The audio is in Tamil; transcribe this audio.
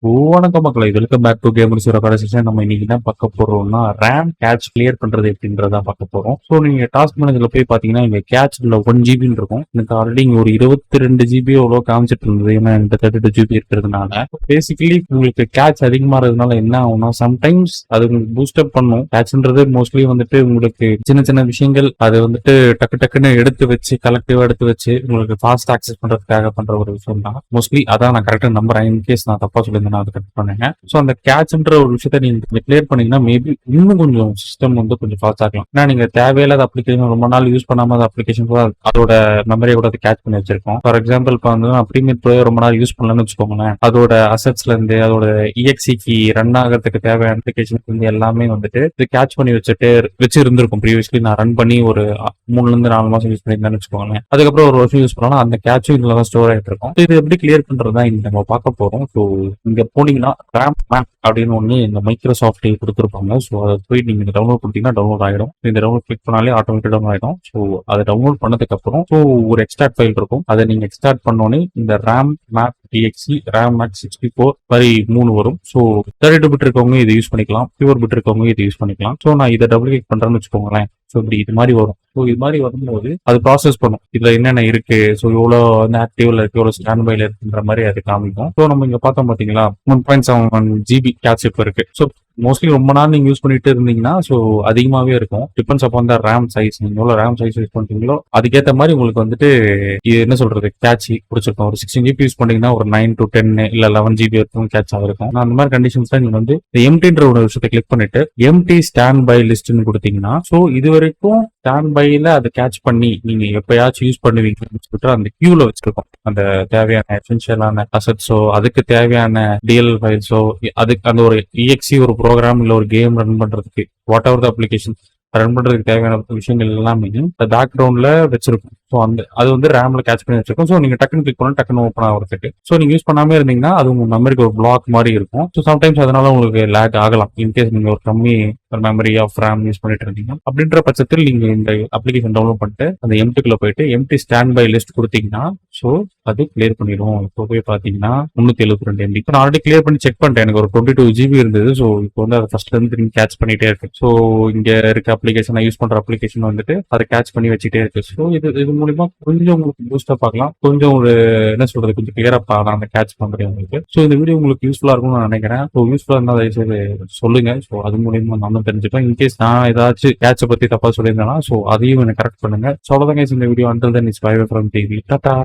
வணக்கம் மக்களே, வெல்கம் பேக் டு கேமர்ஸ் ரெக்கார்டேஷன். நம்ம இன்னைக்கு தான் பார்க்க போறோம்னா ரேம் கேட்ச் கிளியர் பண்றது எப்படின்றத பார்க்க போறோம். ஸோ நீங்க டாஸ்க் மேனேஜர்ல போய் பாத்தீங்கன்னா இங்க கேட்ச்ல 1 GB இருக்கும். எனக்கு ஆல்ரெடி இங்க ஒரு 22 GB எவ்வளோ காமிச்சிட்டு இருந்தது, ஏன்னா இந்த 32 GB இருக்கிறதுனால. பேசிக்கலி உங்களுக்கு கேட்ச் அதிகமா இருக்கிறதுனால என்ன ஆகும்னா சம்டைம்ஸ் அது உங்களுக்கு பூஸ்டப் பண்ணும். கேட்ச்ன்றது மோஸ்ட்லி வந்துட்டு உங்களுக்கு சின்ன சின்ன விஷயங்கள் அது வந்துட்டு டக்கு டக்குன்னு எடுத்து வச்சு கலெக்டிவா எடுத்து வச்சு உங்களுக்கு ஃபாஸ்ட் ஆக்சஸ் பண்றதுக்காக பண்ற ஒரு விஷயம் தான். மோஸ்ட்லி அதான் நான் கரெக்டா நம்புறேன். இன்கேஸ் நான் தப்பா சொல்லியிருந்தேன் நான் அதை கட் பண்ணுங்க. ஸோ அந்த கேட்ச்ன்ற ஒரு விஷயத்த நீங்க கிளியர் பண்ணீங்கன்னா மேபி இன்னும் கொஞ்சம் சிஸ்டம் வந்து கொஞ்சம் ஃபாஸ்ட் ஆகலாம். ஏன்னா நீங்க தேவையில்லாத அப்ளிகேஷன் ரொம்ப நாள் யூஸ் பண்ணாம அந்த அப்ளிகேஷன் கூட அதோட மெமரியை கூட கேட்ச் பண்ணி வச்சிருக்கோம். ஃபார் எக்ஸாம்பிள் இப்போ வந்து நான் ப்ரீமியர் ப்ரோ ரொம்ப நாள் யூஸ் பண்ணலன்னு வச்சுக்கோங்களேன், அதோட அசட்ஸ்ல இருந்து அதோட இஎக்சிக்கு ரன் ஆகிறதுக்கு தேவையான அப்ளிகேஷன் இருந்து எல்லாமே வந்துட்டு இது கேட்ச் பண்ணி வச்சு இருந்திருக்கும். ப்ரீவியஸ்லி நான் ரன் பண்ணி ஒரு 3 இருந்து 4 மாசம் யூஸ் பண்ணியிருந்தேன்னு வச்சுக்கோங்களேன். அதுக்கப்புறம் ஒரு வருஷம் யூஸ் பண்ணலாம், அந்த கேட்சும் இதுல தான் ஸ்டோர் ஆகிட்டு இருக்கும். இது எப்படி கிளியர் பண்றதா இந்த நம்ம பார்க்க போறோம். ஸோ இங்க போனீங்கன்னா ரேம் மேப் அப்படின்னு ஒன்று இந்த மைக்ரோசாஃப்ட் கொடுத்துருப்பாங்க. ஸோ அதை போய் நீங்க டவுன்லோட் பண்ணிட்டீங்கன்னா டவுன்லோட் ஆகிடும். இந்த டவுன்லோட் கிளிக் பண்ணாலே ஆட்டோமேட்டிக் டவுன் ஆகிடும். ஸோ அதை டவுன்லோட் பண்ணதுக்கு அப்புறம் ஸோ ஒரு எக்ஸ்ட்ராக்ட் ஃபைல் இருக்கும். அதை நீங்க எக்ஸ்ட்ராக்ட் பண்ணோன்னே இந்த ரேம் மேப் டிஎக்சி ரேம் மேக்ஸ் 64 மாதிரி 3 வரும். ஸோ 32 பிட் இருக்கவங்க இதை யூஸ் பண்ணிக்கலாம், பியூர் பிட் இருக்கவங்க இதை யூஸ் பண்ணிக்கலாம். ஸோ நான் இதை டபுள் கிளிக் பண்றேன்னு வச்சுக்கோங்களேன். ஸோ இப்படி இது மாதிரி வரும். ஸோ இது மாதிரி வரும்போது அது ப்ராசஸ் பண்ணும், இதுல என்னென்ன இருக்கு, ஸோ எவ்வளோ வந்து ஆக்டிவ்ல இருக்கு, எவ்வளோ ஸ்டாண்ட் பைல இருக்குன்ற மாதிரி அது காமிக்கும். ஸோ நம்ம இங்க பார்த்தோம் பாத்தீங்களா 1.7 GB கேட்ச் இப்போ இருக்கு. ஸோ மோஸ்ட்லி ரொம்ப நாள் நீங்க யூஸ் பண்ணிட்டு இருந்தீங்கன்னா ஸோ அதிகமாவே இருக்கும். Depends upon the RAM size. நீங்க எவ்வளோ ரேம் சைஸ் யூஸ் பண்றீங்களோ அதுக்கேற்ற மாதிரி உங்களுக்கு வந்துட்டு இது என்ன சொல்றது கேட்ச் பிடிச்சிருக்கும். ஒரு 16 GB யூஸ் பண்ணீங்கன்னா ஒரு 9 to 10 இல்ல 11 GB வரைக்கும் கேட்ச் ஆகிருக்கும். அந்த மாதிரி கண்டிஷன்ஸ்ல நீங்க வந்து எம்டின்ற ஒரு விஷயத்தை கிளிக் பண்ணிட்டு எம்டி ஸ்டாண்ட் பை லிஸ்ட்னு கொடுத்தீங்கன்னா ஸோ இது வரைக்கும் ஸ்டாண்ட் பைல அதை கேட்ச் பண்ணி நீங்க எப்பயாச்சும் யூஸ் பண்ணுவீங்கன்னு சொல்லிட்டு அந்த கியூல வச்சிருக்கோம். அந்த தேவையான எசென்ஷியலான அசட்ஸோ அதுக்கு தேவையான டிஎல் ஃபைல்ஸோ அதுக்கு அந்த ஒரு இஎக்சி ஒரு ப்ரோக்ராம் இல்ல ஒரு கேம் ரன் பண்றதுக்கு what ever the application run பண்றதுக்கு தேவையான விஷயங்கள் எல்லாமே பேக்ரவுண்ட்ல வச்சிருக்கும். ஸோ அந்த அது வந்து ரேம்ல கேட்ச் பண்ணி வச்சிருக்கும். ஸோ நீங்க டக்குன்னு கிளிக் பண்ணா டக்குன்னு ஓப்பன் ஆகிறதுக்கு. ஸோ நீங்க யூஸ் பண்ணாம இருந்தீங்கன்னா அது உங்க மெமரிக்கு ஒரு பிளாக் மாதிரி இருக்கும். ஸோ சம்டைம்ஸ் அதனால உங்களுக்கு லேக் ஆகலாம். இன்கேஸ் நீங்க ஒரு கம்மி மெமரி ஆஃப் ரேம் யூஸ் பண்ணிட்டு இருந்தீங்க அப்படின்ற பட்சத்தில் நீங்க இந்த அப்ளிகேஷன் டவுன்லோட் பண்ணிட்டு அந்த எம்டிக்குள்ள போயிட்டு எம்டி ஸ்டாண்ட் பை லிஸ்ட் கொடுத்தீங்கன்னா ஸோ அது கிளியர் பண்ணிடும். இப்போ போய் பாத்தீங்கன்னா 372 MB. நான் ஆல்ரெடி கிளியர் பண்ணி செக் பண்ணிட்டேன், எனக்கு ஒரு 22 GB இருந்தது. ஸோ இப்போ வந்து அதை ஃபர்ஸ்ட்ல இருந்து திரும்பி கேட்ச் பண்ணிட்டே இருக்கு. ஸோ இங்க இருக்க அப்ளிகேஷன் நான் யூஸ் பண்ற அப்ளிகேஷன் வந்துட்டு அதை கேட்ச் பண்ணி வச்சுட்டே இருக்கு. ஸோ இது மூலியமா கொஞ்சம் உங்களுக்கு பூஸ்டப் பார்க்கலாம், கொஞ்சம் ஒரு என்ன சொல்றது கொஞ்சம் கிளியரா பார்க்கலாம் அந்த கேட்ச் பண்றது உங்களுக்கு. ஸோ இந்த வீடியோ உங்களுக்கு யூஸ்ஃபுல்லா இருக்கும்னு நான் நினைக்கிறேன். ஸோ யூஸ்ஃபுல்லா இருந்தால் தயவுசெய்து சொல்லுங்க. ஸோ அது மூலியமா நானும் தெரிஞ்சுப்பேன். இன்கேஸ் நான் ஏதாச்சும் கேட்சை பத்தி தப்பா சொல்லியிருந்தேன்னா ஸோ அதையும் எனக்கு கரெக்ட் பண்ணுங்க. ஸோ அவ்வளோதான் guys இந்த video. Under then it's by from TV. Tata.